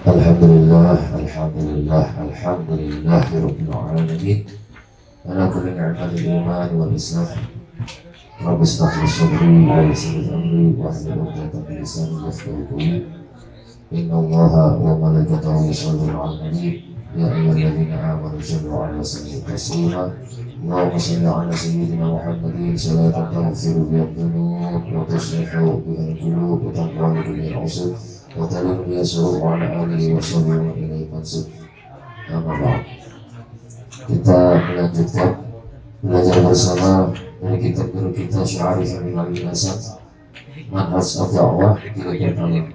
Alhamdulillah, Alhamdulillah, Alhamdulillah Rabbil Alamin. Ala kulli ni'matil iman wal islam. Rabbi ishrah li sadri wa yassir li amri wahlul 'uqdatam min lisani yafqahu qawli. Inna Allaha wa malaikatahu yusholluna 'alan nabi. Ya ayyuhalladzina amanu shallu 'alaihi wa sallimu taslima. Allahumma shalli 'ala sayyidina Muhammadin salatan taghfiru biha dzunub wa tuslihu biha al-qulub wa tanqadu biha al-'usub. وتلين يسوع وعلى آله وصحبه إليه mansub. Amma ba'd. Kita melanjutkan belajar bersama dari kitab guru kita Syarif bin Abi Hasan Manhaj ad-Da'wah Kitab Al.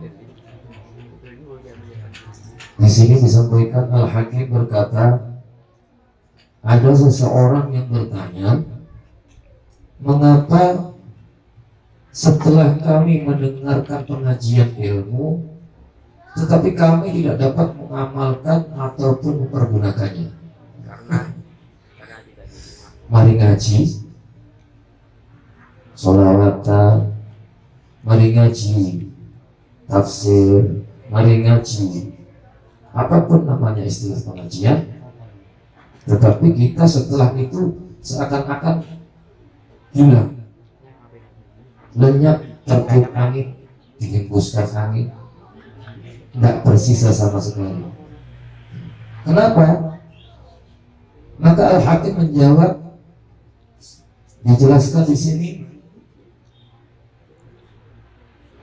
Di sini disampaikan Al-Hakim berkata, ada seseorang yang bertanya, mengapa setelah kami mendengarkan pengajian ilmu, tetapi kami tidak dapat mengamalkan ataupun mempergunakannya? Mari ngaji, sholawatan, mari ngaji tafsir, mari ngaji apapun namanya istilah pengajian, tetapi kita setelah itu seakan-akan hilang, lenyap tertiup angin, dihembuskan angin, tidak bersisa sama sekali. Kenapa? Maka Al-Hakim menjawab, dijelaskan di sini,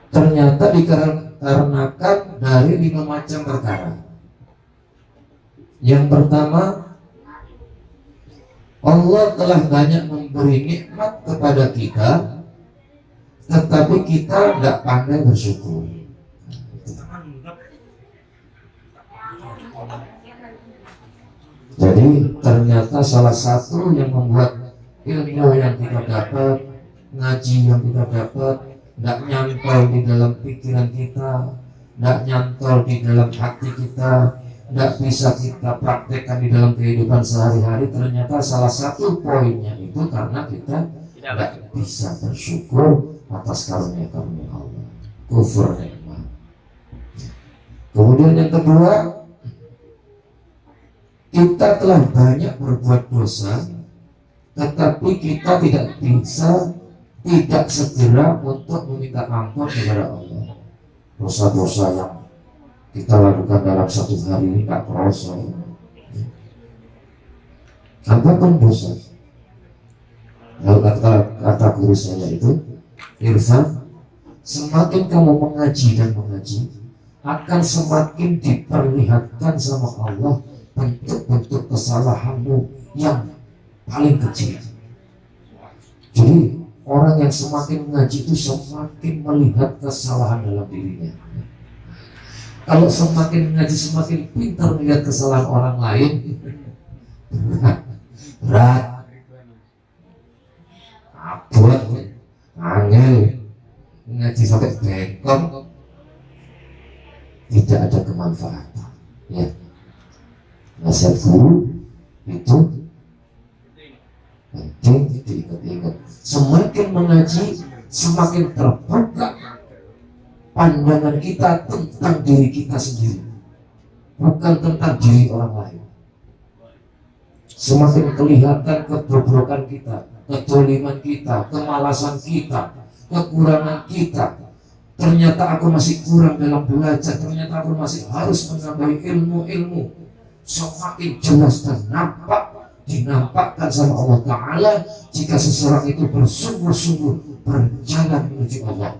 ternyata dikarenakan dari 5 macam perkara. Yang pertama, Allah telah banyak memberi nikmat kepada kita, tetapi kita tidak pandai bersyukur. Jadi ternyata salah satu yang membuat ilmu yang kita dapat, ngaji yang kita dapat, tidak nyantol di dalam pikiran kita, tidak nyantol di dalam hati kita, tidak bisa kita praktekkan di dalam kehidupan sehari-hari. Ternyata salah satu poinnya itu karena kita tidak bisa bersyukur atas karunia-karunia Allah, kufur nikmat. Kemudian yang kedua, kita telah banyak berbuat dosa, tetapi kita tidak segera untuk meminta ampun kepada Allah. Dosa-dosa yang kita lakukan dalam satu hari ini tak kerasa. Apapun dosa, kalau kata guru saya itu, Irfan, semakin kamu mengaji dan mengaji, akan semakin diperlihatkan sama Allah bentuk-bentuk kesalahanmu yang paling kecil. Jadi orang yang semakin mengaji itu semakin melihat kesalahan dalam dirinya. Kalau semakin mengaji semakin pintar melihat kesalahan orang lain, berat, abot, angel, ngaji sampai bengkok, tidak ada kemanfaatan. Ya, nasihat guru itu penting diingat-ingat. Semakin mengaji, semakin terbuka pandangan kita tentang diri kita sendiri, bukan tentang diri orang lain. Semakin kelihatan kebobrokan kita, kedzaliman kita, kemalasan kita, kekurangan kita. Ternyata aku masih kurang dalam belajar, ternyata aku masih harus menambahi ilmu-ilmu. Semakin jelas dan dinampakkan sama Allah Ta'ala jika seseorang itu bersungguh-sungguh berjalan menuju Allah.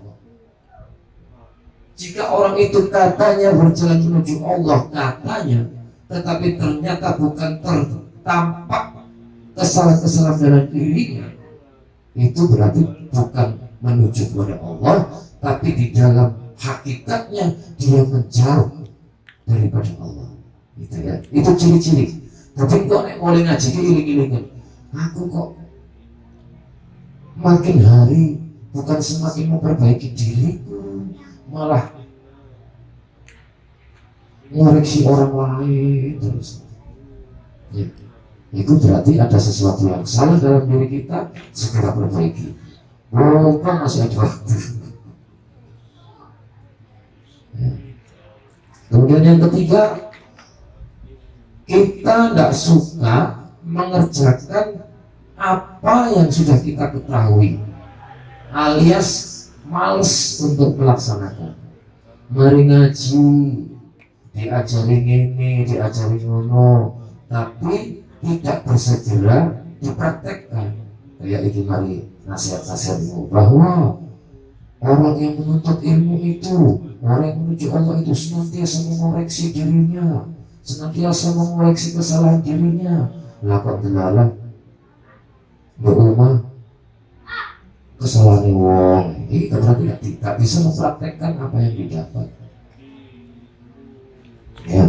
Jika orang itu katanya berjalan menuju Allah, katanya, tetapi ternyata bukan tertampak kesalahan-kesalahan dalam dirinya, itu berarti bukan menuju kepada Allah, tapi di dalam hakikatnya dia menjauh daripada Allah. Gitu ya. Itu ciri-ciri. Tapi kok nek mulai ngaji iling-ilingan, aku kok makin hari bukan semakin memperbaiki diriku, malah ngoreksi orang lain terus. Ya. Itu berarti ada sesuatu yang salah dalam diri kita, segera perbaiki. Mumpung masih ada waktu. Ya. Kemudian yang ketiga, kita tidak suka mengerjakan apa yang sudah kita ketahui, alias males untuk melaksanakan. Mari ngaji, diajari ini, diajari ngono, tapi tidak bersegera dipraktekkan. Kayak ini mari nasihat-nasihatmu bahwa orang yang menuntut ilmu itu, orang yang menuju Allah itu senantiasa mengoreksi dirinya, senantiasa mengoreksi kesalahan dirinya. Lakon delalah berumah kesalahan wong ini karena tidak bisa mempraktekkan apa yang didapat. Ya,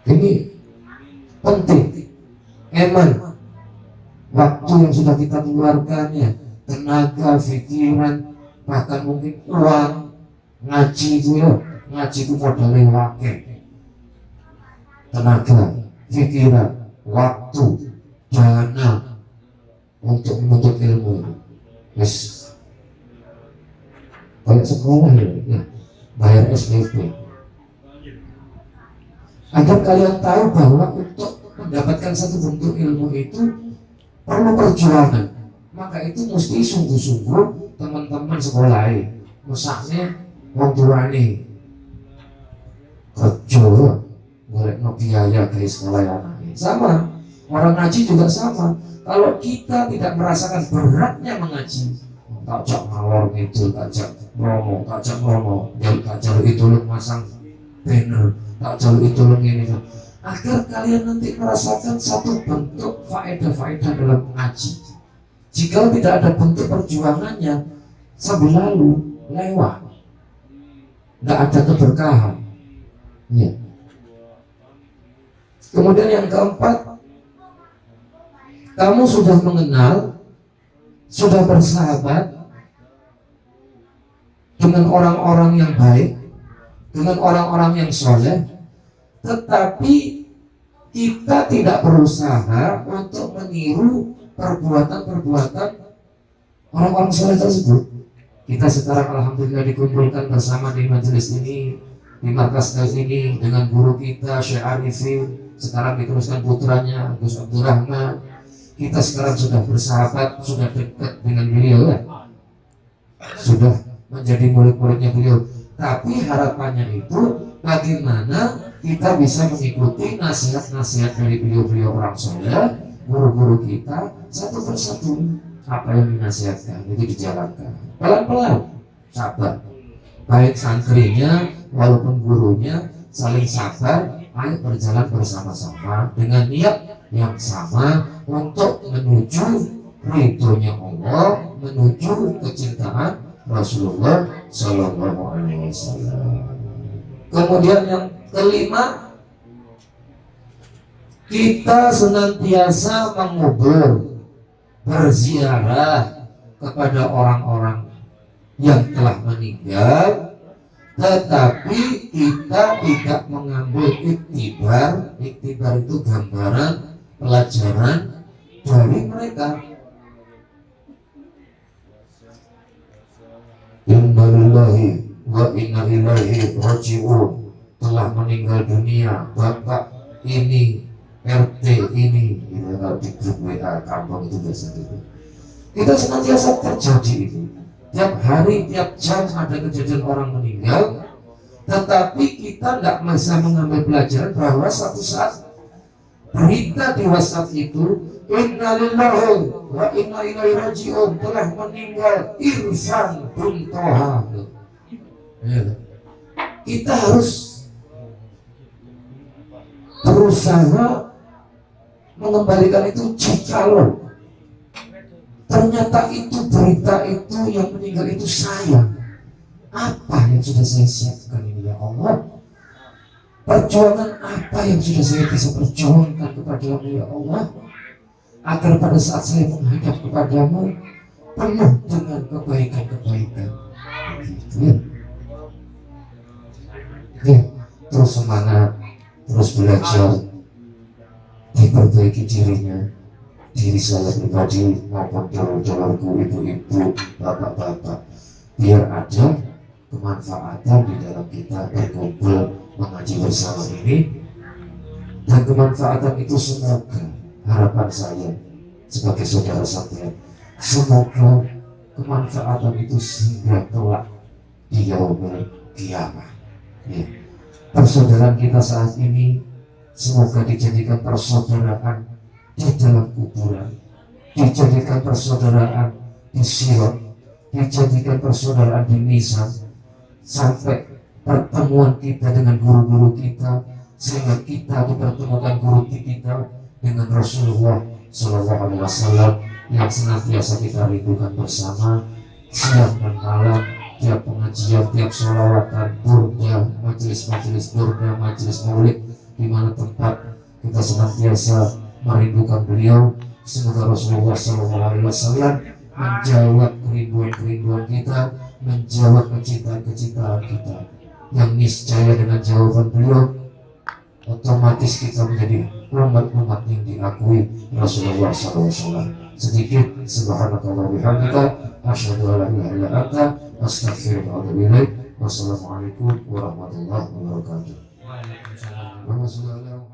ini penting. Eman waktu yang sudah kita keluarkannya, tenaga, pikiran, bahkan mungkin uang, ngaji itu ya, ngaji itu modalnya wakil, tenaga, pikiran, waktu, dana untuk menuntut ilmu itu. Yes. Kayak sekolah ya, bayar SPP. Agar kalian tahu bahwa untuk mendapatkan satu bentuk ilmu itu perlu perjuangan. Maka itu mesti sungguh-sungguh teman-teman sekolah misalnya wong tuane kerja boleh no biaya dari sekolah anaknya. Sama, orang ngaji juga sama. Kalau kita tidak merasakan beratnya mengaji, tak jak ngalor itu, tak jak romo, tak jak itu lu masang banner, tak jak itu lu ini, agar kalian nanti merasakan satu bentuk faedah-faedah dalam mengaji. Jika tidak ada bentuk perjuangannya, sambil lalu lewat, nggak ada keberkahan. Ya. Kemudian yang keempat, kamu sudah mengenal, sudah bersahabat dengan orang-orang yang baik, dengan orang-orang yang soleh, tetapi kita tidak berusaha untuk meniru perbuatan-perbuatan orang-orang soleh tersebut. Kita sekarang alhamdulillah dikumpulkan bersama di majelis ini, di markas ini dengan guru kita Syekh Arifin, sekarang diteruskan putranya Gus Abdurrahman. Kita sekarang sudah bersahabat, sudah dekat dengan beliau ya, sudah menjadi murid-muridnya beliau. Tapi harapannya itu bagaimana kita bisa mengikuti nasihat-nasihat dari beliau-beliau orang soleh, guru-guru kita satu persatu. Apa yang dinasihatkan itu dijalankan pelan-pelan, sabar. Baik santrinya walaupun gurunya saling sabar, ayo berjalan bersama-sama dengan niat yang sama untuk menuju ridhonya Allah, menuju kecintaan Rasulullah Sallallahu Alaihi Wasallam. Kemudian yang kelima, kita senantiasa mengubur, berziarah kepada orang-orang yang telah meninggal, tetapi kita tidak mengambil iktibar. Iktibar itu gambaran, pelajaran dari mereka. Inna lillahi wa inna ilaihi raji'un, telah meninggal dunia bapak ini, RT ini, kalau di grup WA kampung itu biasa gitu. Kita senantiasa terjadi itu. Tiap hari, tiap jam ada kejadian orang meninggal, tetapi kita tidak bisa mengambil pelajaran bahwa satu saat berita di WhatsApp itu, inna lillahi wa inna ilaihi raji'un, telah meninggal Irfan bin Toha. Ya. Kita harus berusaha mengembalikan itu. Jikalau ternyata itu berita itu yang meninggal itu saya, apa yang sudah saya siapkan ini ya Allah? Perjuangan apa yang sudah saya bisa perjuangkan kepadamu ya Allah, agar pada saat saya menghadap kepadamu penuh dengan kebaikan-kebaikan. Gitu ya. Ya, terus semangat, terus belajar, diperbaiki dirinya, diri saya pribadi maupun dulur-dulurku, ibu-ibu, bapak-bapak, biar ada kemanfaatan di dalam kita berkumpul mengaji bersama ini, dan kemanfaatan itu semoga harapan saya sebagai saudara sekalian, semoga kemanfaatan itu sehingga kelak di yaumul qiyamah. Ya. Persaudaraan kita saat ini semoga dijadikan persaudaraan di dalam kuburan, dijadikan persaudaraan di sirat, dijadikan persaudaraan di mizan, sampai pertemuan kita dengan guru-guru kita, sehingga kita dipertemukan guru kita dengan Rasulullah Shallallahu Alaihi Wasallam yang senantiasa kita rindukan bersama siang dan malam, tiap pengajian, tiap sholawatan, burda, majelis-majelis burda, majelis maulid, di mana tempat kita senantiasa merindukan beliau. Semoga Rasulullah Shallallahu Alaihi Wasallam menjawab kerinduan-kerinduan kita, menjawab kecintaan-kecintaan kita, yang niscaya dengan jawaban beliau otomatis kita menjadi umat-umat yang diakui Rasulullah SAW. Sedikit, subhanakallah bihamdika, asyhadu an la ilaha illa anta, astaghfiruka wa atubu ilaik. Wassalamualaikum warahmatullahi wabarakatuh. Waalaikumsalam.